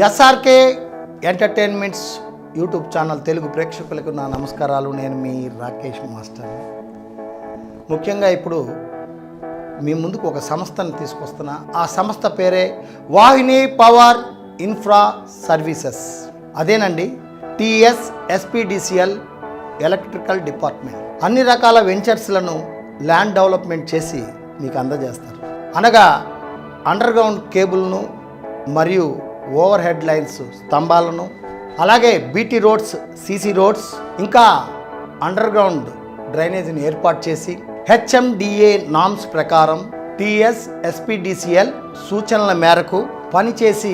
SRK entertainments YouTube channel Telugu ప్రేక్షకులకు నా నమస్కారాలు. నేను మీ రాకేష్ మాస్టర్. ముఖ్యంగా ఇప్పుడు మీ ముందుకు ఒక సంస్థను తీసుకొస్తున్నా. ఆ సంస్థ పేరే వాహిని పవర్ ఇన్ఫ్రా సర్వీసెస్. అదేనండి TSSPDCL ఎలక్ట్రికల్ డిపార్ట్మెంట్. అన్ని రకాల వెంచర్స్లను ల్యాండ్ డెవలప్మెంట్ చేసి మీకు అందజేస్తారు. అనగా అండర్గ్రౌండ్ కేబుల్ను మరియు ఓవర్ హెడ్ లైన్స్ స్తంభాలను, అలాగే బీటీ రోడ్స్, CC రోడ్స్, ఇంకా అండర్గ్రౌండ్ డ్రైనేజీని ఏర్పాటు చేసి HMDA నామ్స్ ప్రకారం TSSPDCL సూచనల మేరకు పనిచేసి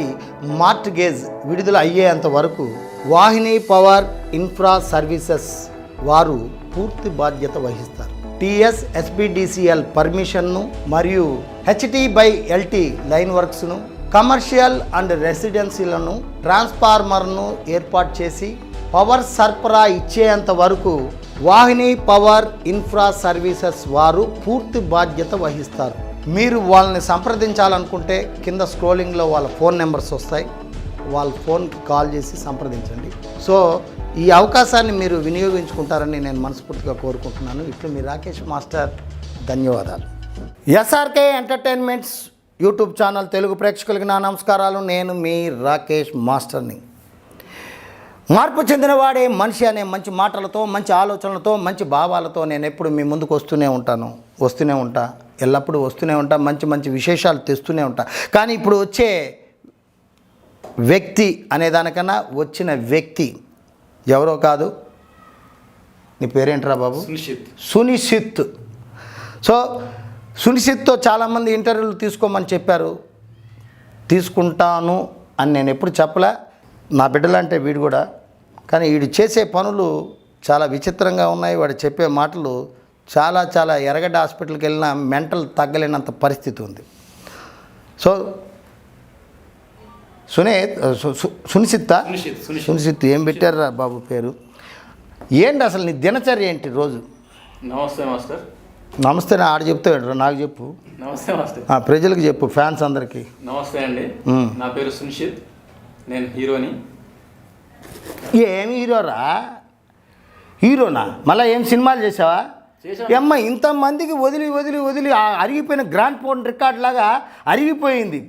మార్ట్గేజ్ విడుదల అయ్యేంత వరకు వాహిని పవర్ ఇన్ఫ్రా సర్వీసెస్ వారు పూర్తి బాధ్యత వహిస్తారు. TSSPDCL పర్మిషన్ను మరియు HT/LT లైన్ వర్క్స్ను, కమర్షియల్ అండ్ రెసిడెన్సీలను, ట్రాన్స్ఫార్మర్ను ఏర్పాటు చేసి పవర్ సరఫరా ఇచ్చేంత వరకు వాహిని పవర్ ఇన్ఫ్రా సర్వీసెస్ వారు పూర్తి బాధ్యత వహిస్తారు. మీరు వాళ్ళని సంప్రదించాలనుకుంటే కింద స్క్రోలింగ్లో వాళ్ళ ఫోన్ నెంబర్స్ వస్తాయి. వాళ్ళ ఫోన్కి కాల్ చేసి సంప్రదించండి. సో ఈ అవకాశాన్ని మీరు వినియోగించుకుంటారని నేను మనస్ఫూర్తిగా కోరుకుంటున్నాను. ఇట్లు మీ రాకేష్ మాస్టర్. ధన్యవాదాలు. SRK entertainments YouTube channel Telugu ప్రేక్షకులకి నా నమస్కారాలు. నేను మీ రాకేష్ మాస్టర్ని. మార్పు చెందినవాడే మనిషి అనే మంచి మాటలతో, మంచి ఆలోచనలతో, మంచి భావాలతో నేను ఎప్పుడు మీ ముందుకు వస్తూనే ఉంటా, ఎల్లప్పుడూ వస్తూనే ఉంటా, మంచి మంచి విశేషాలు తెస్తూనే ఉంటా. కానీ ఇప్పుడు వచ్చే వ్యక్తి అనేదానికన్నా వచ్చిన వ్యక్తి ఎవరో కాదు. నీ పేరేంట్రా బాబు? సునిశిత్. సో సునిశిత్తో చాలామంది ఇంటర్వ్యూలు తీసుకోమని చెప్పారు. తీసుకుంటాను అని నేను ఎప్పుడు చెప్పలే. నా బిడ్డలంటే వీడు కూడా. కానీ వీడు చేసే పనులు చాలా విచిత్రంగా ఉన్నాయి. వాడు చెప్పే మాటలు చాలా ఎర్రగడ్డ హాస్పిటల్కి వెళ్ళినా మెంటల్ తగ్గలేనంత పరిస్థితి ఉంది. సో సునిశిత్ ఏం పెట్టారా బాబు పేరు? ఏంటి అసలు నీ దినచర్య ఏంటి రోజు? నమస్తే మాస్టర్. నమస్తే నా ఆడ చెప్తాడు, నాకు చెప్పు. నమస్తే మాస్టర్. ప్రజలకు చెప్పు, ఫ్యాన్స్ అందరికీ. నమస్తే అండి. నా పేరు సునిశిత్. నేను హీరోని. ఏమి హీరోరా? హీరోనా? మళ్ళీ ఏం సినిమాలు చేసావా? అమ్మ ఇంతమందికి వదిలి అరిగిపోయిన గ్రాండ్ ఫోన్ రికార్డ్ లాగా అరిగిపోయింది.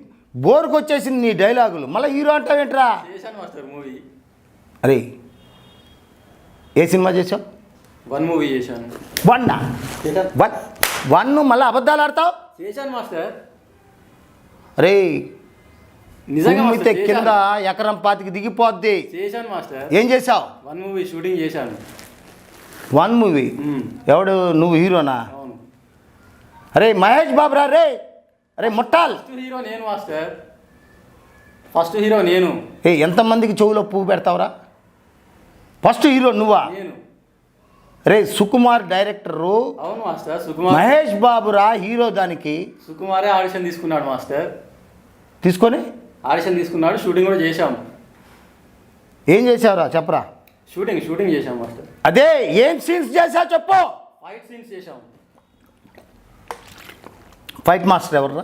బోర్కి వచ్చేసింది నీ డైలాగులు. మళ్ళీ హీరో అంటావేంట్రా? చేశాను మాస్టర్ మూవీ. అరే ఏ సినిమా చేసావు? 1 మూవీ చేశాను. 1 మళ్ళీ అబద్ధాలు ఆడతావు? చేశాను మాస్టర్. అరే నిజంగా కింద ఎకరం 25 దిగిపోద్ది. చేశాను మాస్టర్. ఏం చేసావు? 1 మూవీ షూటింగ్ చేశాను. 1 మూవీ? ఎవడు నువ్వు హీరోనా? అవును. అరే మహేష్ బాబు రా రే. అరే ముట్టాల్. ఫస్ట్ హీరో నేను మాస్టర్. ఫస్ట్ హీరో నేను. ఎంతమందికి చెవులో పువ్వు పెడతావురా? ఫస్ట్ హీరో నువ్వా? నేను. రే సుకుమార్ డైరెక్టరు. అవును మాస్టర్. సుకుమార్. మహేష్ బాబు రా హీరో. దానికి సుకుమారే ఆడిషన్ తీసుకున్నాడు మాస్టర్. తీసుకొని ఆడిషన్ తీసుకున్నాడు. షూటింగ్ కూడా చేశాం. ఏం చేసావురా చెప్పరా? షూటింగ్ చేశాం మాస్టర్. అదే ఏం సీన్స్ చేసావు చెప్పు. ఫైట్ సీన్స్ చేశాం. ఫైట్ మాస్టర్ ఎవర్రా?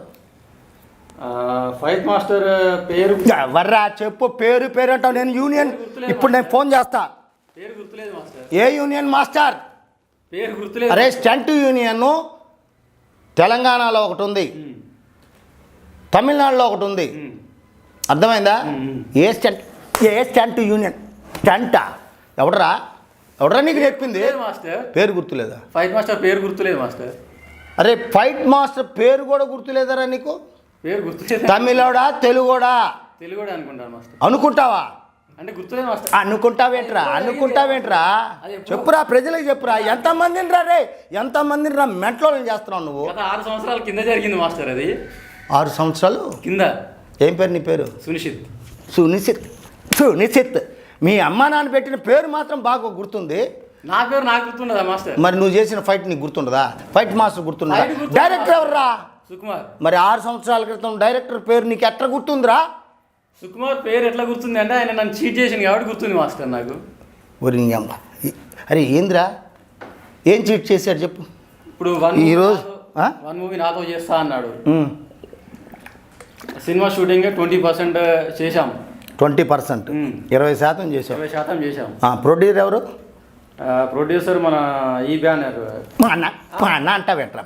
ఫైట్ మాస్టర్ పేరు ఎవర్రా చెప్పు. పేరు అంటావు. నేను యూనియన్ ఇప్పుడు నేను ఫోన్ చేస్తా. పేరు గుర్తులేదు మాస్టర్. A union master? పేరు గుర్తులేదు. అరే స్టంట్ యూనియన్ తెలంగాణలో ఒకటి ఉంది, తమిళనాడులో ఒకటి ఉంది. అర్థమైందా? ఏ స్టంట్ యూనియన్? స్టంటా? ఎవడరా నీకు చెప్పింది? మాస్టర్ పేరు గుర్తులేదా? ఫైట్ మాస్టర్ పేరు గుర్తులేదు మాస్టర్. అరే ఫైట్ మాస్టర్ పేరు కూడా గుర్తులేదరా నీకు? పేరు గుర్తులేదు. తమిళోడా తెలుగోడా? తెలుగుడే అనుకుంటాను మాస్టర్. అనుకుంటావా? అంటే గుర్తులేదు మాస్టర్. అనుకుంటావేంట్రా? చెప్పురా, ప్రజలకు చెప్పురా. ఎంతమందిని రా మెంట్లోనే చేస్తున్నావు నువ్వు? గత 6 సంవత్సరాల కింద జరిగింది మాస్టర్. అది 6 సంవత్సరాలు కింద. ఏం పేరు నీ పేరు? సునిశిత్. మీ అమ్మా నాన్న పెట్టిన పేరు మాత్రం బాగా గుర్తుంది. నా పేరు నాకు గుర్తుండదా మాస్టర్? మరి నువ్వు చేసిన ఫైట్ నీకు గుర్తుండదా? ఫైట్ మాస్టర్ గుర్తుండదా? డైరెక్టర్ ఎవర్రా? సుకుమార్. మరి 6 సంవత్సరాల క్రితం డైరెక్టర్ పేరు నీకు ఎట్లా గుర్తుందిరా? సుకుమార్ పేరు ఎట్లా గుర్తుంది అంటే ఆయన నన్ను చీట్ చేసింది కాబట్టి గుర్తుంది మాస్టర్ నాకు. ఒరి అమ్మ. అరే ఏంద్రా, ఏం చీట్ చేశాడు చెప్పు. ఇప్పుడు ఈరోజు 1 మూవీ నాతో చేస్తా అన్నాడు. సినిమా షూటింగ్ 20% చేశాం. 20%. 20% చేసావు. 20% చేసాం. ప్రొడ్యూసర్ ఎవరు? ప్రొడ్యూసర్ మన ఈ బ్యానర్. మా అన్న అంటావేంట్రా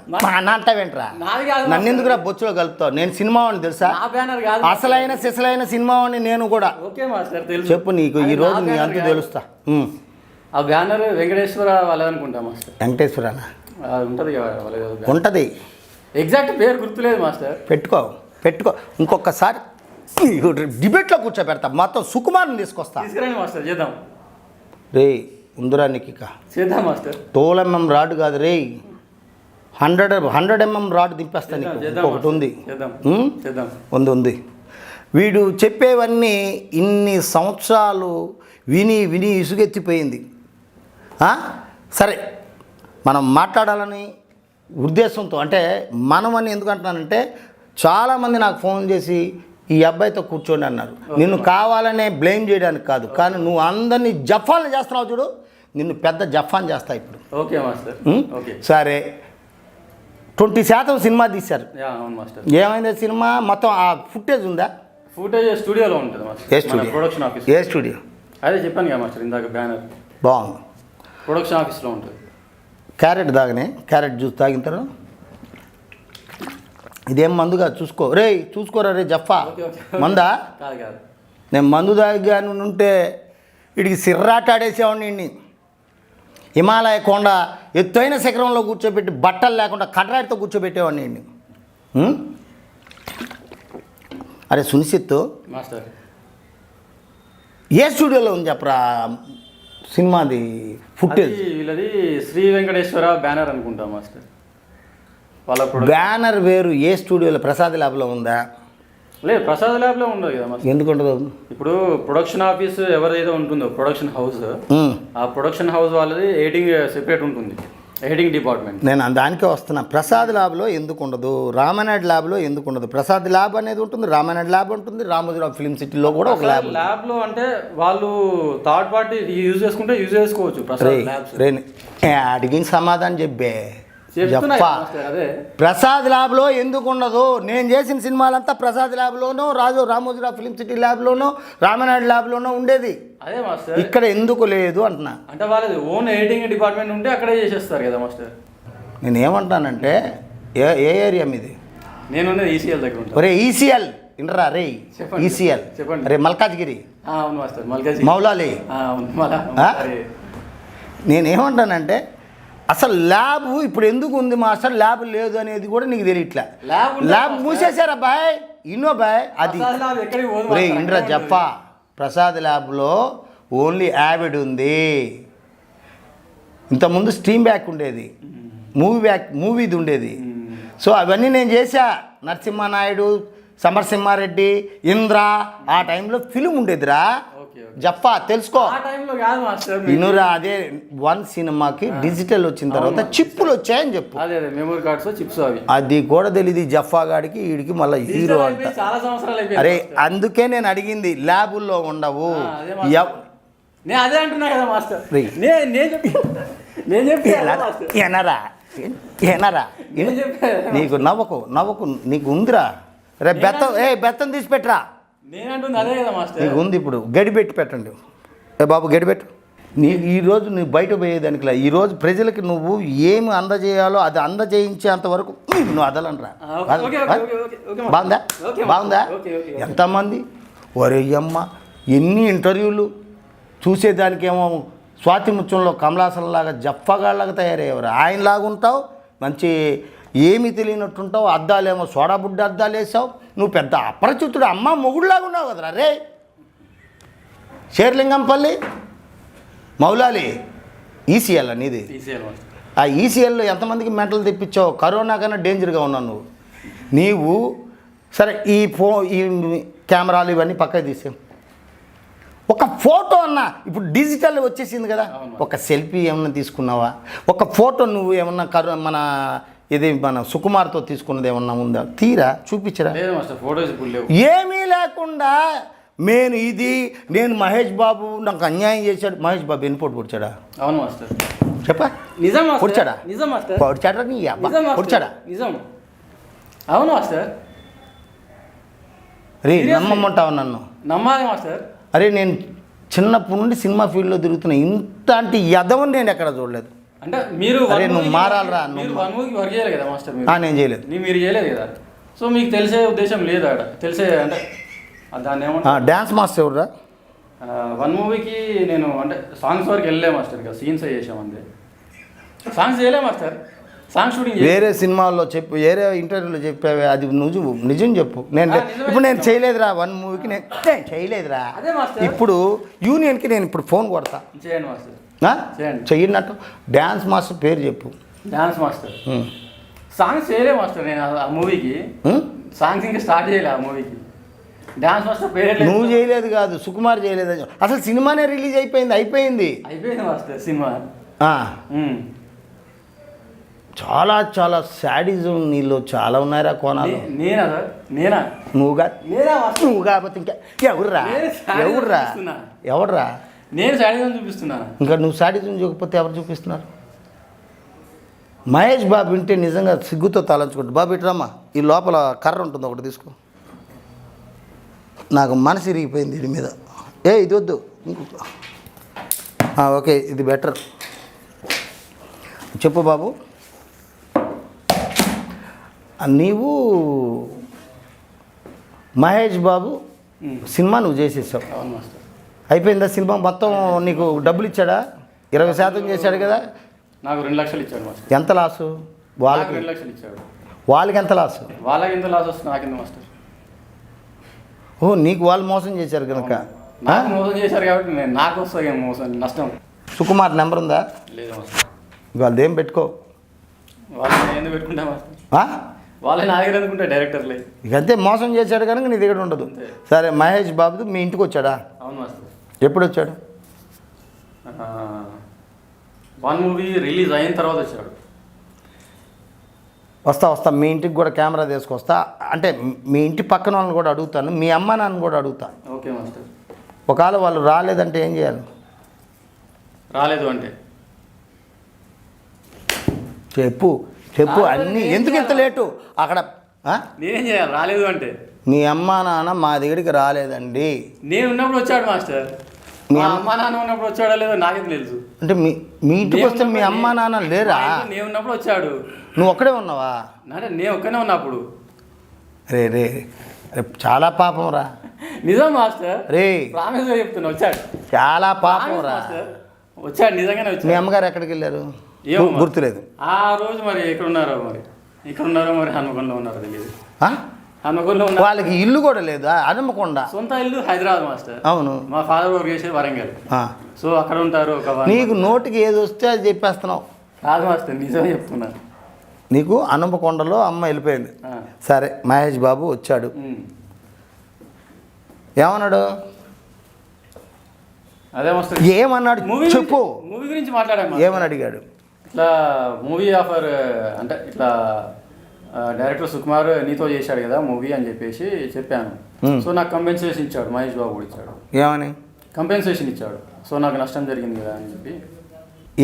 నాది కాదు. నన్ను ఎందుకురా బొచ్చులో కలుపుతావు? నేను సినిమా వాడిని తెలుసా? నా బ్యానర్ కాదు. అసలైన సిసలైన సినిమా వాడిని నేను కూడా. ఓకే మాస్టర్ తెలుసు. చెప్పు నీకు ఈ రోజు నీ అంత తెలుస్తా. ఆ బ్యానర్ వెంకటేశ్వర వాళ్ళదనుకుంటా మాస్టర్. వెంకటేశ్వరనా? ఉంటుంది ఉంటుంది. ఎగ్జాక్ట్ పేరు గుర్తులేదు మాస్టర్. పెట్టుకో ఇంకొకసారి డిబేట్లో కూర్చోబెడతా. మొత్తం సుకుమార్ని తీసుకురండి మాస్టర్, చేద్దాం. రే ఉందిరా నీకు చేద్దాం మాస్టర్. 12 mm రాడ్ కాదు రే, 100 mm రాడ్ దింపేస్తా నీకు. ఒకటి ఉంది. ఉంది. వీడు చెప్పేవన్నీ ఇన్ని సంవత్సరాలు విని ఇసుగెత్తిపోయింది. సరే మనం మాట్లాడాలని ఉద్దేశంతో, అంటే మనం అని ఎందుకు అంటున్నానంటే చాలామంది నాకు ఫోన్ చేసి ఈ అబ్బాయితో కూర్చోండి అన్నారు. నిన్ను కావాలనే బ్లేమ్ చేయడానికి కాదు, కానీ నువ్వు అందరినీ జఫాలను చేస్తున్నావు చూడు, నిన్ను పెద్ద జఫాన్ చేస్తా ఇప్పుడు. Okay master. సరే 20% సినిమా తీశారు. అవును మాస్టర్. ఏమైంది సినిమా మొత్తం? ఆ ఫుటేజ్ ఉందా? ఫుటేజ్ స్టూడియోలో ఉంటుంది మాస్టర్. ఏ స్టూడియో? Production office. ఏ స్టూడియో? అదే చెప్పాను కదా మాస్టర్ ఇందాక, బ్యానర్. బాగుంది. ప్రొడక్షన్ ఆఫీస్లో ఉంటుంది. క్యారెట్ తాగనే, క్యారెట్ జ్యూస్ తాగిన తర్వాత ఇదేం మందుగా చూసుకో రే, చూసుకోరా రే జఫా. మందా? కాదు. నేను మందు తాగాను ఉంటే వీడికి సిర్రాట ఆడేసేవాడిని. హిమాలయ కొండ ఎత్తైన శిఖరంలో కూర్చోబెట్టి బట్టలు లేకుండా కట్రాటితో కూర్చోబెట్టేవాడిని. అరే సునిశ్చిత్ మాస్టర్, ఏ స్టూడియోలో ఉంది చెప్పరా సినిమాది ఫుటేజ్? వీళ్ళది శ్రీ వెంకటేశ్వర బ్యానర్ అనుకుంటా మాస్టర్. వాళ్ళ బ్యానర్ వేరు. ఏ స్టూడియోలో? ప్రసాద్ ల్యాబ్లో ఉందా? లేదు, ప్రసాద్ ల్యాబ్లో ఉండదు కదా మాస్టర్. ఎందుకు ఉండదు? ఇప్పుడు ప్రొడక్షన్ ఆఫీస్ ఎవరైతే ఉంటుందో ప్రొడక్షన్ హౌస్, ఆ ప్రొడక్షన్ హౌస్ వాళ్ళది ఎడిటింగ్ సెపరేట్ ఉంటుంది, ఎడిటింగ్ డిపార్ట్మెంట్. నేను దానికే వస్తున్నా. ప్రసాద్ ల్యాబ్లో ఎందుకు ఉండదు? రామానాయుడు ల్యాబ్లో ఎందుకు ఉండదు? ప్రసాద్ ల్యాబ్ అనేది ఉంటుంది, రామానాయుడు ల్యాబ్ ఉంటుంది, రామోజీరావు ఫిల్మ్ సిటీలో కూడా ఒక ల్యాబ్లో అంటే వాళ్ళు థర్డ్ పార్టీ యూజ్ చేసుకుంటే యూజ్ చేసుకోవచ్చు. ప్రసాద్ ల్యాబ్స్ అడిగిన సమాధానం చెప్పే. అదే ప్రసాద్ ల్యాబ్లో ఎందుకు ఉండదు? నేను చేసిన సినిమాలంతా ప్రసాద్ ల్యాబ్లోనో, రామోజీరావు ఫిల్మ్ సిటీ ల్యాబ్లోనో, రామానాయుడు ల్యాబ్లోనో ఉండేది. అదే మాస్టర్, ఇక్కడ ఎందుకు లేదు అంటున్నా. అంటే వాళ్ళది ఓన్ ఎడిటింగ్ డిపార్ట్మెంట్ ఉంటే అక్కడే చేసేస్తారు కదా మాస్టర్. నేను ఏమంటానంటే ఏ ఏరియా మీది? నేను ఈసీఎల్ దగ్గర ఉంటాను. ఒరే ఈసీఎల్ ఇంటరా రే, ఈసీఎల్ చెప్పండి. రే మల్కాజ్గిరి. అవును మాస్టర్, మల్కాజ్గిరి. మౌలాలి. నేనేమంటానంటే అసలు ల్యాబ్ ఇప్పుడు ఎందుకు ఉంది మాస్టర్, ల్యాబ్ లేదు అనేది కూడా నీకు తెలియట్లే. ల్యాబ్ మూసేశారా బాయ్? ఇన్నో బాయ్ అది రే ఇండ్రా జప్పా. ప్రసాద్ ల్యాబ్లో ఓన్లీ యావిడ్ ఉంది. ఇంతకుముందు స్ట్రీమ్ బ్యాక్ ఉండేది, మూవీది ఉండేది. సో అవన్నీ నేను చేశా. నరసింహానాయుడు, సమరసింహారెడ్డి, ఇంద్ర, ఆ టైంలో ఫిలిం ఉండేదిరా జఫా, తెలుసుకో. ఇనురా అదే 1 సినిమాకి డిజిటల్ వచ్చిన తర్వాత చిప్పులు వచ్చాయని చెప్పు. మెమరీ కార్డ్స్, చిప్స్ అది కూడా తెలియదు జఫా గాడికి. వీడికి మళ్ళీ హీరో అంట. అరే అందుకే నేను అడిగింది, ల్యాబుల్లో ఉండవు. అదే అంటున్నా కదా మాస్టర్. ఏనరా నీకు నవ్వకు నీకు ఉందిరా. రే బెత్తం తీసి పెట్టరా. అదే కదా మాస్టర్, నీకు ఉంది. ఇప్పుడు గడిపెట్టి పెట్టండి. బాబు గడిపెట్టు. నీకు ఈరోజు నువ్వు బయట పోయేదానికిలా, ఈరోజు ప్రజలకి నువ్వు ఏమి అందజేయాలో అది అందజేయించేంత వరకు నువ్వు అదలనరా. బాగుందా? ఎంతమంది ఒరేయమ్మ ఎన్ని ఇంటర్వ్యూలు చూసేదానికేమో స్వాతి ముత్యంలో కమలాసంలాగా జప్పగాళ్ళగా తయారయ్యేవారు. ఆయనలాగా ఉంటావు, మంచి ఏమీ తెలియనట్టుంటావు. అద్దాలేమో సోడా బుడ్డ అద్దాలు వేసావు. నువ్వు పెద్ద అపరిచితుడు, అమ్మ మొగుడులాగా ఉన్నావు కదరా రే. షేర్లింగంపల్లి, మౌలాలి, ఈసీఎల్ అనేది. ఆ ఈసీఎల్లో ఎంతమందికి మెంటలు తెప్పించావు? కరోనా కన్నా డేంజర్గా ఉన్నావు నీవు. సరే ఈ కెమెరాలు ఇవన్నీ పక్కకు తీసాం. ఒక ఫోటో అన్నా ఇప్పుడు డిజిటల్ వచ్చేసింది కదా. ఒక సెల్ఫీ ఏమన్నా తీసుకున్నావా? ఒక ఫోటో నువ్వు ఏమన్నా మన ఇది మన సుకుమార్తో తీసుకున్నది ఏమన్నా ఉందా? తీరా చూపించరా. ఏమీ లేకుండా నేను మహేష్ బాబు నాకు అన్యాయం చేశాడు. మహేష్ బాబు ఎన్నిపోటు పొడిచాడా? అవును మాస్టర్, చెప్పా. నిజం పొడిచాడా? నిజం మాస్టర్. పొడిచాడా నీ అబ్బా? పొడిచాడా? నిజం. అవును మాస్టర్. రే నమ్మమంటావు నన్ను? నమ్మాలి మాస్టర్. అరే నేను చిన్నప్పటి నుండి సినిమా ఫీల్డ్లో తిరుగుతున్నా, ఇంతటి యదవని నేను ఎక్కడ చూడలేదు. అంటే మీరు అరే నువ్వు మారాలరా. మీరు వన్ మూవీకి వర్క్ చేయలేదు కదా మాస్టర్ మీరు? నేను చేయలేదు. మీరు చేయలేదు కదా, సో మీకు తెలిసే ఉద్దేశం లేదు ఆడ. తెలిసే అంటే దాన్ని ఏమంటారు, డ్యాన్స్ మాస్టర్ ఎవరురా? వన్ మూవీకి నేను అంటే సాంగ్స్ వరకు వెళ్ళలే మాస్టర్, ఇంకా సీన్స్ చేసాం అంతే. సాంగ్స్ చేయలే మాస్టర్, సాంగ్ షూటింగ్ వేరే సినిమాల్లో చెప్పు, వేరే ఇంటర్వ్యూలో చెప్పావే, అది నువ్వు నిజం చెప్పు. ఇప్పుడు నేను చేయలేదురా వన్ మూవీకి, నేను చేయలేదురా. అదే మాస్టర్. ఇప్పుడు యూనియన్కి నేను ఇప్పుడు ఫోన్ కొడతా. చేయండి మాస్టర్, చెయ్యనట్టు. డ్యాన్స్ మాస్టర్ పేరు చెప్పు. Dance master. సాంగ్స్ చేయలే మాస్టర్ నేను ఆ మూవీకి. సాంగ్స్ ఇంకా స్టార్ట్ చేయలే ఆ మూవీకి. డ్యాన్స్ మాస్టర్ పేరు నువ్వు చేయలేదు కాదు, సుకుమార్ చేయలేదు. అసలు సినిమానే రిలీజ్ అయిపోయింది మాస్టర్ సినిమా. చాలా చాలా శాడిజం నీళ్ళు చాలా ఉన్నాయిరా కోణాలు. నువ్వు కాకపోతే ఇంకా ఎవరురా నేను శాడిజం చూపిస్తున్నాను. ఇంకా నువ్వు శాడిజం చూపకపోతే ఎవరు చూపిస్తున్నారు? మహేష్ బాబు వింటే నిజంగా సిగ్గుతో తలంచుకుంటు. బాబు ఇట్రమ్మా, ఈ లోపల కర్ర ఉంటుంది ఒకటి తీసుకో. నాకు మనసు ఇరిగిపోయింది దీని మీద. ఇది వద్దు, ఇంకొక ఓకే ఇది బెటర్. చెప్పు బాబు. నీవు మహేష్ బాబు సినిమా నువ్వు చేసేసావు, అయిపోయిందా సినిమా మొత్తం? నీకు డబ్బులు ఇచ్చాడా? 20% చేశాడు కదా. నాకు 2 లక్షలు ఇచ్చాడు మాస్టర్. ఎంత లాసు వాళ్ళకి? 2 లక్షలు ఇచ్చాడు. వాళ్ళకి ఎంత లాసు? వాళ్ళకి ఎంత లాస్ వస్తుంది నాకెంత మాస్టర్? నీకు వాళ్ళు మోసం చేశారు కనుక. నాకు మోసం చేశారు కాబట్టి నాకు వస్తాయి మోసం, నష్టం. సుకుమార్ నెంబర్ ఉందా? లేదు మాస్టర్. వాళ్ళదేం పెట్టుకో. వాళ్ళని ఎందుకు పెట్టుకుంటా మాస్టర్? వాళ్ళే నా దగ్గర ఎందుకుంటా డైరెక్టర్లే. ఇకంతే, మోసం చేశాడు కనుక నీ దగ్గర ఉండదు. సరే, మహేష్ బాబు మీ ఇంటికి వచ్చాడా? అవును మాస్టర్. ఎప్పుడు వచ్చాడు? వన్ మూవీ రిలీజ్ అయిన తర్వాత వచ్చాడు. వస్తా మీ ఇంటికి కూడా కెమెరా తీసుకొస్తా. అంటే మీ ఇంటి పక్కన వాళ్ళని కూడా అడుగుతాను, మీ అమ్మ నాన్న కూడా అడుగుతా. Okay master. ఒకవేళ వాళ్ళు రాలేదంటే ఏం చేయాలి? రాలేదు అంటే చెప్పు అన్నీ. ఎందుకు ఇంత లేటు అక్కడ? నేనేం చేయాలి రాలేదు అంటే? మీ అమ్మ నాన్న మా దగ్గరికి రాలేదండి. నేను ఉన్నప్పుడు వచ్చాడు మాస్టర్. మీ అమ్మ నాన్న ఉన్నప్పుడు వచ్చాడో లేదో నాకేం తెలుసు. అంటే మీ ఇంటికి వస్తే మీ అమ్మ నాన్న లేరా? నేను ఉన్నప్పుడు వచ్చాడు. నువ్వు ఒక్కడే ఉన్నావా? నేను ఒక్కనే ఉన్నప్పుడు. రే చాలా పాపం రా. నిజం మాస్టర్. రే ప్రామిస్ గా చెప్తున్నా, వచ్చాడు. చాలా పాపం రా. వచ్చాడు, నిజంగానే వచ్చాడు. మీ అమ్మగారు ఎక్కడికి వెళ్ళారు? గుర్తులేదు. ఆ రోజు మరి ఇక్కడ ఉన్నారో మరి హనుమకొండలో ఉన్నారో తెలియదు. హనుమకొండలో ఉన్నారు. వాళ్ళకి ఇల్లు కూడా లేదా? హనుమకొండ సొంత ఇల్లు హైదరాబాద్ మాస్టర్. అవును. మా ఫాదర్ వర్క్ చేసేది వరంగల్. సో అక్కడ ఉంటారు. నీకు నోటికి ఏది వస్తే అది చెప్పేస్తున్నావు. కాదు మాస్టర్, నిజమే చెప్తున్నాను. నీకు హనుమకొండలో అమ్మ వెళ్ళిపోయింది. సరే, మహేష్ బాబు వచ్చాడు. ఏమన్నాడు? అదే మాస్టర్. ఏమన్నాడు చెప్పు. మూవీ గురించి మాట్లాడాను. ఏమని అడిగాడు? ఇట్లా మూవీ ఆఫర్ అంటే ఇట్లా డైరెక్టర్ సుకుమార్ నీతో చేశాడు కదా మూవీ అని చెప్పేసి చెప్పాను. సో నాకు కంపెన్సేషన్ ఇచ్చాడు, మహేష్ బాబు కూడా ఇచ్చాడు. ఏమని? కంపెన్సేషన్ ఇచ్చాడు. సో నాకు నష్టం జరిగింది కదా అని చెప్పి.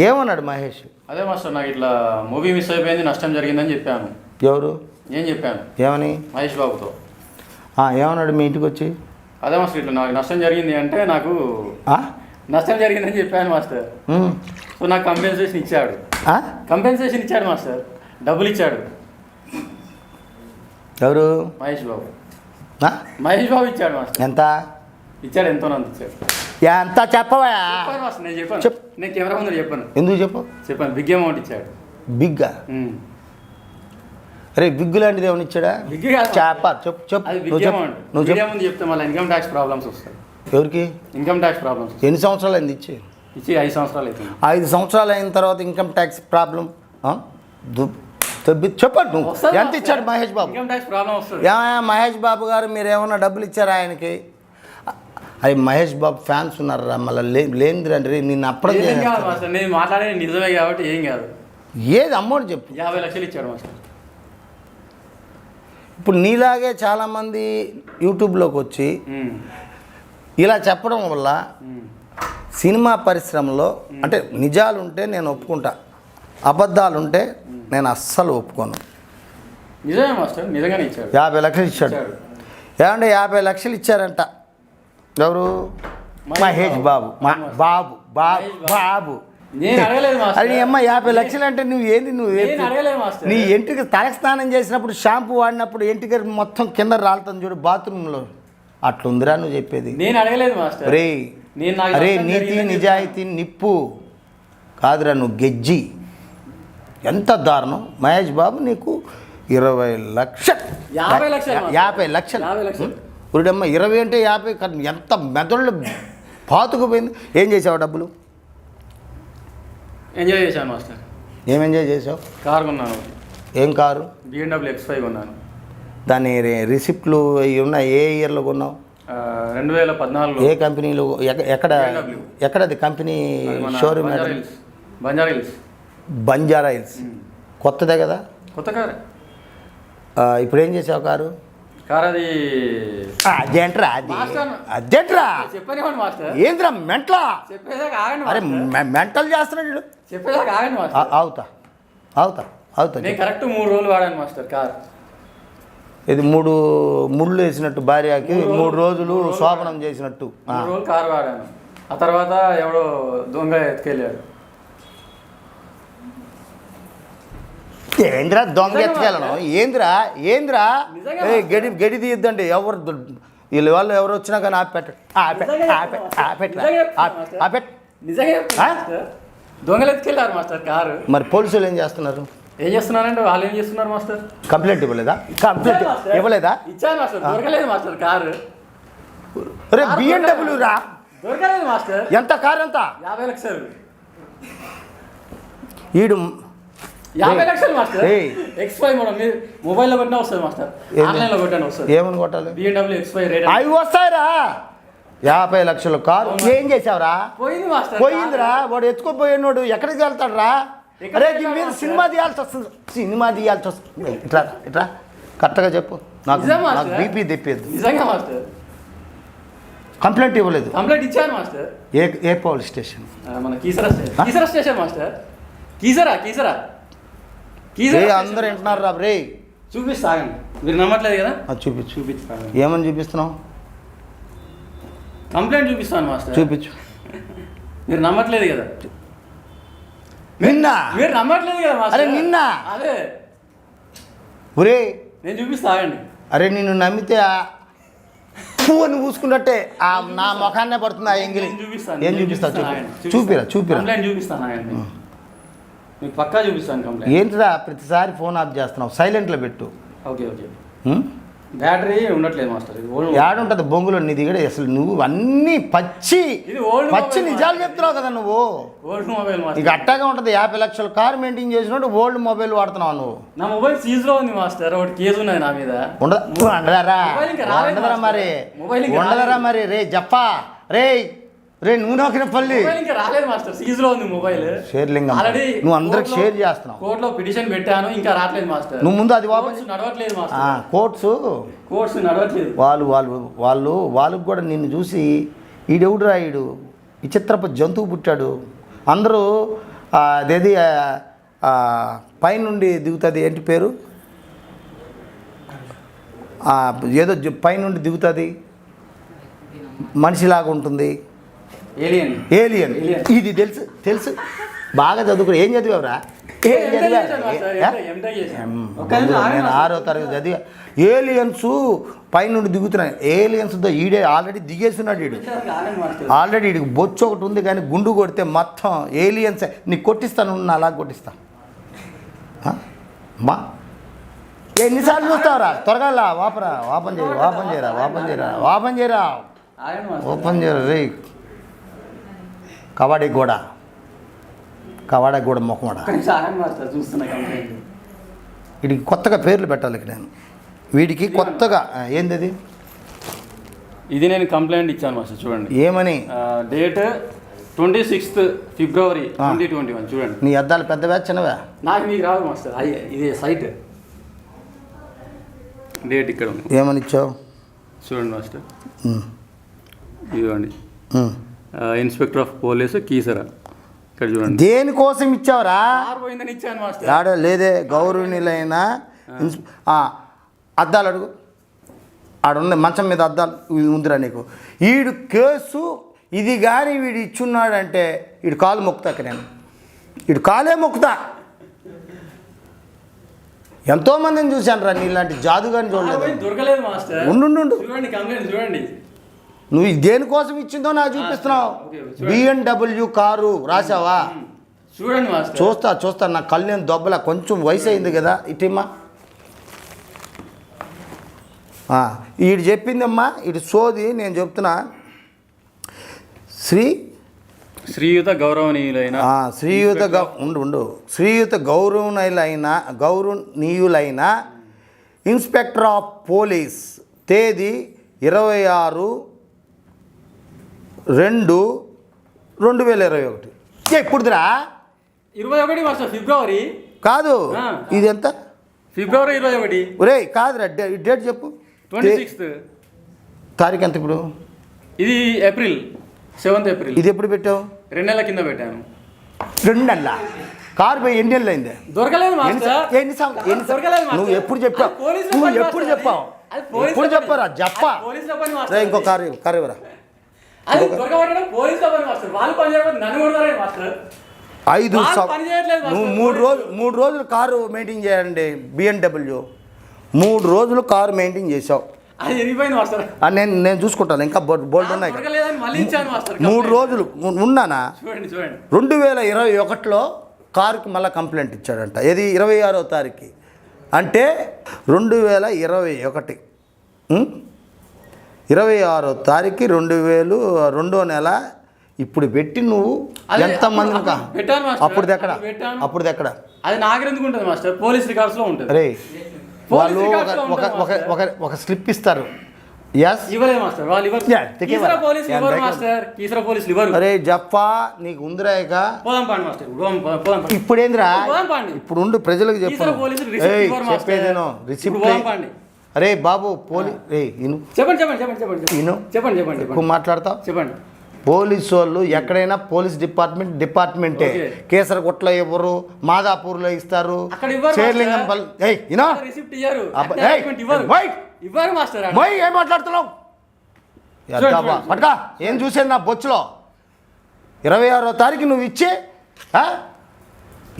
ఏమన్నాడు మహేష్? అదే మాస్టర్, నాకు ఇట్లా మూవీ మిస్ అయిపోయింది, నష్టం జరిగిందని చెప్పాను. ఎవరు? నేను చెప్పాను. ఏమని? మహేష్ బాబుతో. ఏమన్నాడు మీ ఇంటికి వచ్చి? అదే మాస్టర్, ఇట్లా నాకు నష్టం జరిగింది అంటే నాకు నష్టం జరిగిందని చెప్పాను మాస్టర్. సో నాకు కంపెన్సేషన్ ఇచ్చాడు. కంపెన్సేషన్ ఇచ్చాడు మాస్టర్, డబ్బులు ఇచ్చాడు. ఎవరు? మహేష్ బాబు. మహేష్ బాబు ఇచ్చాడు మాస్టర్. ఎంత ఇచ్చాడు? ఎంతో అంత ఇచ్చాడు. ఎంత చెప్పవా? మాస్టర్ నేను చెప్పాను. నేను కెమెరా ముందు చెప్పాను. ఎందుకు చెప్పాను? బిగ్ అమౌంట్ ఇచ్చాడు. బిగ్గా? అరే బిగ్గు లాంటిది ఏమైనా ఇచ్చాడా? బిగ్ కాదు, చెప్పు. ముందు చెప్తే మళ్ళీ ఇన్కమ్ ట్యాక్స్ ప్రాబ్లమ్స్ వస్తాయి. ఎవరికి ఇన్కమ్ ట్యాక్స్ ప్రాబ్లమ్స్? ఎన్ని సంవత్సరాలు అయింది ఇచ్చి? 5 సంవత్సరాలు అవుతుంది. 5 సంవత్సరాలు అయిన తర్వాత ఇన్కమ్ ట్యాక్స్ ప్రాబ్లం చెప్పండి. నువ్వు ఎంత ఇచ్చాడు Mahesh Babu? Income tax problem వస్తుంది. మహేష్ బాబు గారు మీరు ఏమన్నా డబ్బులు ఇచ్చారా ఆయనకి? అవి మహేష్ బాబు ఫ్యాన్స్ ఉన్నారా? మళ్ళీ లేనిదిరండి నిన్ను అప్పుడు నేను మాట్లాడేది నిజమే కాబట్టి ఏం కాదు. ఏది అమౌంట్ చెప్పు. 50 లక్షలు ఇచ్చాడు మాస్టర్. ఇప్పుడు నీలాగే చాలామంది యూట్యూబ్లోకి వచ్చి ఇలా చెప్పడం వల్ల సినిమా పరిశ్రమలో అంటే నిజాలుంటే నేను ఒప్పుకుంటా, అబద్ధాలుంటే నేను అస్సలు ఒప్పుకోను. నిజమే మాస్టర్, నిజంగానే ఇచ్చాడు. 50 లక్షలు ఇచ్చాడు. ఏమంటే 50 లక్షలు ఇచ్చారంట. ఎవరు? మహేష్ బాబు. బాబు బాబు బాబు నేను అడగలేదు మాస్టర్. అది అమ్మ 50 లక్షలు అంటే నువ్వు ఏంది? నేను అడగలేదు మాస్టర్. నీ ఎంటికి తలస్నానం చేసినప్పుడు షాంపూ వాడినప్పుడు ఎంటికి మొత్తం కింద రాలుతుంది చూడు బాత్రూంలో, అట్లుందిరా నువ్వు చెప్పేది. నేను అడగలేదు మాస్టర్. అరే నీతి నిజాయితీ నిప్పు కాదురా, నువ్వు గెజ్జి. ఎంత దారుణం. మహేష్ బాబు నీకు 20 లక్షలు 50 లక్షలు ఉరిడమ్మ 20 అంటే 50 ఎంత మెదళ్ళు పాతుకుపోయింది. ఏం చేసావు డబ్బులు? ఎంజాయ్ చేశాను మాస్టర్. ఏం ఎంజాయ్ చేసావు? కారు కొన్నాను. ఏం కారు? BMW X5 కొన్నాను. దాని రిసిప్ట్లు ఇవి ఉన్నాయి. ఏ ఇయర్లో కొన్నావు? 2014. ఏ కంపెనీలో? ఎక్కడది కంపెనీ షోరూమ్? బంజారా హిల్స్. కొత్తదే కదా? కొత్త కారు. ఇప్పుడు ఏం చేసావు కారు? అది అర్జెంట్రా. చెప్పనివ్వండి మాస్టర్. ఏంద్రా మెంటలా? చెప్పేదాకా ఆగండి. అరే మెంటల్ చేస్తున్నాడు. చెప్పేదాకా ఆగండి మాస్టర్. అవుతా నేను కరెక్ట్ 3 రోజులు వాడాను మాస్టర్ కార్. ఇది 3 ముళ్ళు వేసినట్టు భార్యకి 3 రోజులు శోభనం చేసినట్టు 3 రోజులు కారు వాడాను. ఆ తర్వాత ఎవడో దొంగ ఎత్తుకెళ్ళాడు. ఏంద్రా దొంగ ఎత్తుకెళ్ళను? ఏంద్రా గడి తీయద్దండి. ఎవరు వీళ్ళ వాళ్ళు ఎవరు వచ్చినా కానీ దొంగలు ఎత్తుకెళ్ళారు మాస్టర్ కారు. మరి పోలీసులు ఏం చేస్తున్నారు? ఏం చేస్తున్నారంటే వాళ్ళు ఏం చేస్తున్నారు మాస్టర్? కంప్లైంట్ ఇవ్వలేదా? ఇచ్చాను మాస్టర్. దొరకలేదు మాస్టర్ కారు. అరే BMW రా. దొరకలేదు మాస్టర్. ఎంత కారు? ఎంత? 50 లక్షలు. ఈడు 50 లక్షలు మాస్టర్. X5 model. మీరు మొబైల్లో కొట్టినా వస్తుంది మాస్టర్. ఆన్లైన్లో కొట్టాను వస్తుంది. ఏమని కొట్టాలి? BMW X5 rate. అవి వస్తాయిరా. 50 లక్షలు కారు ఏం చేసావురా? పోయింది మాస్టర్. పోయిందిరా. వాడు ఎత్తుకోపోయినోడు ఎక్కడికి వెళ్తాడు రా? అరే దీని మీద సినిమా తీయాల్సి వస్తుంది. ఇట్లా కరెక్ట్గా చెప్పు. నాకు బీపీ తెప్పేది. నిజంగా మాస్టర్. కంప్లైంట్ ఇవ్వలేదు? కంప్లైంట్ ఇచ్చాను మాస్టర్. ఏ పోలీస్ స్టేషన్? మన కీసరా స్టేషన్ మాస్టర్. కీసరా అందరూ వింటున్నారు రా. రే చూపిస్తాగండి. మీరు నమ్మట్లేదు కదా? చూపిస్తాను. ఏమని చూపిస్తున్నావు? కంప్లైంట్ చూపిస్తాను మాస్టర్. చూపించు. మీరు నమ్మట్లేదు కదా? నిన్న మీరు నమ్మట్లేదు కదా మాస్టర్? అరే నిన్న అదే ఒరే నేను చూపిస్తాగండి. అరే నిన్ను నమ్మితే పువ్వుని పూసుకున్నట్టే నా ముఖాన్నే పడుతుంది ఆ ఎంగిలి. ఏం చూపిస్తావు? చూపిరా. కంప్లైంట్ చూపిస్తాను. మీకు పక్కా చూపిస్తాను కంప్లైంట్. ఏంటిరా ప్రతిసారి ఫోన్ ఆఫ్ చేస్తున్నావు? సైలెంట్లో పెట్టు. ఓకే. బ్యాటరీ ఉండట్లేదు మాస్టర్. ఏడుంటుంది బొంగులో నీ దిగడే. అసలు నువ్వు అన్నీ పచ్చి నిజాలు చెప్తున్నావు కదా నువ్వు. Old mobile master. ఇక అట్టాగా ఉంటుంది. 50 లక్షల కార్ మెయింటైన్ చేసినట్టు ఓల్డ్ మొబైల్ వాడుతున్నావు నువ్వు. నా మొబైల్ సీజ్లో ఉంది మాస్టర్. ఒకటి కేసు ఉన్నది నా మీద. ఉండదరా మరి. రే జప్పా రే నువ్వు నోకిన పల్లి ఇంకా రాలేదు మాస్టర్. సీజ్లో ఉంది మొబైల్. షేర్లింగ్ నువ్వు అందరికి షేర్ చేస్తున్నావు. కోర్టులో పిటిషన్ పెట్టాను. ఇంకా రావట్లేదు మాస్టర్. నువ్వు ముందు అది నడవట్లేదు మాస్టర్. కోర్ట్స్ నడవట్లేదు. వాళ్ళకు కూడా నిన్ను చూసి ఈడెవుడురా ఈడు విచిత్రపు జంతువు పుట్టాడు. అందరూ అదేది పైనుండి దిగుతుంది. ఏంటి పేరు? ఏదో పైనుండి దిగుతుంది. మనిషిలాగా ఉంటుంది. ఏలియన్. ఇది తెలుసు బాగా చదువుకుని. ఏం చదివావురా? నేను 6వ తరగతి చదివా. ఏలియన్స్ పైనుండి దిగుతున్నాయి. ఏలియన్స్తో ఈడే ఆల్రెడీ దిగేస్తున్నాడు. ఆల్రెడీ వీడికి బొచ్చు ఒకటి ఉంది కానీ గుండు కొడితే మొత్తం ఏలియన్స్. నీకు కొట్టిస్తాను, అలా కొట్టిస్తా. ఎన్నిసార్లు చూస్తావురా? త్వరగా ఓపెన్ చేయరా రే. కవాడి గోడ మొక్కమాడ. వీడికి కొత్తగా పేర్లు పెట్టాలి నేను. వీడికి కొత్తగా ఏంది ఇది? నేను కంప్లైంట్ ఇచ్చాను మాస్టర్. చూడండి ఏమని? డేట్ 26 ఫిబ్రవరి 2021. చూడండి. నీ అద్దాలు పెద్దవా చిన్నవా? నాకు మీకు రావు మాస్టర్. ఇది సైట్ డేట్ ఇక్కడ ఉంది. ఏమని ఇచ్చావు? చూడండి మాస్టర్. ఇదిగోండి. Inspector of police Keesara. ఇక్కడ చూడండి. దేనికోసం ఇచ్చావురా? పోయిందని ఇచ్చాను మాస్టర్. లేదే గౌరవనీయులైన అద్దాలు ఆడున్న మంచం మీద అద్దాలు ఉందిరా నీకు. వీడు కేసు ఇది కానీ వీడు ఇచ్చున్నాడంటే వీడు కాలు మొక్కుతాక నేను వీడు కాలే మొక్కుతా. ఎంతోమందిని చూశాను రా నీలాంటి జాదుగాని చూడలేదు. దొరకలేదు మాస్టర్. ఉండు చూడండి కంప్లైంట్ చూడండి. నువ్వు దేనికోసం ఇచ్చిందో నాకు చూపిస్తున్నావు. BMW car రాసావా? చూడండి మాస్టర్. చూస్తా నా కళ్ళు నేను దొబ్బలా. కొంచెం వయసు అయింది కదా ఇటీమా. వీడు చెప్పిందమ్మా వీడు సోది. నేను చెప్తున్నా శ్రీయుత గౌరవనీయులైన శ్రీయుత గౌరవనీయులైన ఇన్స్పెక్టర్ ఆఫ్ పోలీస్ తేదీ 26/2/2021. ఎప్పుడుదిరా? 21 మాస్టర్, ఫిబ్రవరి కాదు. ఇది ఎంత? ఫిబ్రవరి 21. ఒరే కాదురా, డేట్ చెప్పు. 26th తారీఖు ఎంత ఇప్పుడు? ఇది ఏప్రిల్ 7th ఏప్రిల్. ఇది ఎప్పుడు పెట్టావు? 2 నెలల కింద పెట్టాను. 2 నెలల కారు పోయి ఎన్ని నెలలు అయింది? దొరకలేదు మాస్టర్. నువ్వు ఎప్పుడు చెప్పావు? ఎప్పుడు చెప్పారా? చెప్పా. ఇంకో కారు ఇవ్వరా. 5 నువ్వు 3 రోజులు కారు మెయింటైన్ చేయండి. BMW 3 రోజులు కారు మెయింటైన్ చేసావు. నేను చూసుకుంటాను. ఇంకా బోల్డ్ ఉన్నాయి. 3 రోజులు ఉన్నానా? 2021లో కారుకి మళ్ళీ కంప్లైంట్ ఇచ్చాడంట. ఇది 26వ తారీఖు అంటే 2021 26వ తారీఖు 2002వ నెల. ఇప్పుడు పెట్టి నువ్వు ఎంతమంది అప్పుడు ఎక్కడ అది నాకెందుకు ఉంటుంది మాస్టర్? పోలీస్ రికార్డ్స్ లో ఉంటుంది. రే వాళ్ళు ఒక స్లిప్ ఇస్తారు. అరే జప్పా నీకు ఉందిరాక. ఇప్పుడేంద్రా? ఇప్పుడు ఉండు ప్రజలకు చెప్పు. చెప్పేదేనో రిసిప్ట్. అరే బాబు చెప్పండి ఎక్కువ మాట్లాడతావు. చెప్పండి. పోలీసు వాళ్ళు ఎక్కడైనా పోలీస్ డిపార్ట్మెంటే. కేసరగుట్టలో ఇవ్వరు, మాదాపూర్లో ఇస్తారు. ఏం మాట్లాడుతున్నావు? పట్కా ఏం చూసేది నా బొచ్చులో? 26వ తారీఖు నువ్వు ఇచ్చి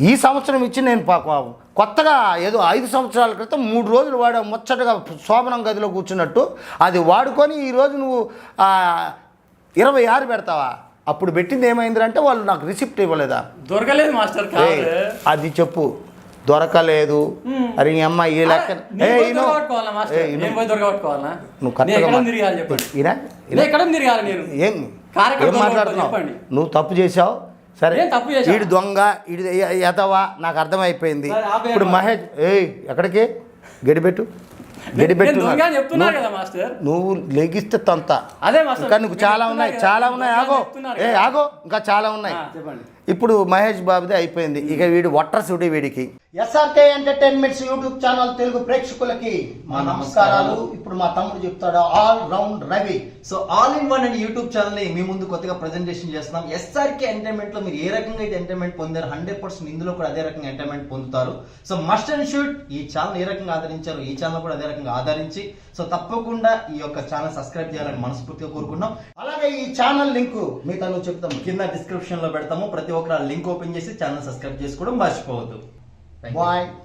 ఈ సంవత్సరం ఇచ్చి నేను కొత్తగా ఏదో 5 సంవత్సరాల క్రితం 3 రోజులు వాడు ముచ్చటగా శోభనం గదిలో కూర్చున్నట్టు అది వాడుకొని ఈరోజు నువ్వు 26 పెడతావా? అప్పుడు పెట్టింది ఏమైందంటే వాళ్ళు నాకు రిసిప్ట్ ఇవ్వలేదా? దొరకలేదు మాస్టర్. అది చెప్పు. దొరకలేదు. అరే అమ్మ ఈ లెక్క ఏం మాట్లాడుతున్నావు? నువ్వు తప్పు చేసావు. సరే వీడు దొంగ, వీడు ఎదవా, నాకు అర్థమైపోయింది. ఇప్పుడు మహేష్ ఎక్కడికి గడిపెట్టు నువ్వు లెగిస్తే తంత. ఇంకా నీకు చాలా ఉన్నాయి. ఆగో ఇంకా చాలా ఉన్నాయి. ఇప్పుడు మహేష్ బాబుది అయిపోయింది. ఇక వీడు ఒట్రసుడి. వీడికి SRK entertainments YouTube channel Telugu ప్రేక్షకులకి మా నమస్కారాలు. ఇప్పుడు మా తమ్ముడు చెప్తాడు all round Ravi. So all in one and YouTube channel ని మీ ముందు కొత్తగా ప్రెజెంటేషన్ చేస్తున్నాం. SRK ఎంటర్టైన్మెంట్ లో మీరు ఏ రకంగా అయితే ఎంటర్టైన్మెంట్ పొందారు 100% ఇందులో కూడా అదే రకంగా ఎంటర్టైన్మెంట్ పొందుతారు. సో మస్ట్ అండ్ షుడ్ ఈ ఛానల్ ఏ రకంగా ఆదరించారు ఈ ఛానల్ కూడా అదే రకంగా ఆదరించి సో తప్పకుండా ఈ యొక్క ఛానల్ సబ్స్క్రైబ్ చేయాలని మనస్ఫూర్తిగా కోరుకున్నాం. అలాగే ఈ ఛానల్ లింక్ మీతో చెప్తాము, కింద డిస్క్రిప్షన్ లో పెడతాము. ప్రతి ఒక్కరు లింక్ ఓపెన్ చేసి ఛానల్ సబ్స్క్రైబ్ చేసుకోవడం మర్చిపోవద్దు. బాయ్.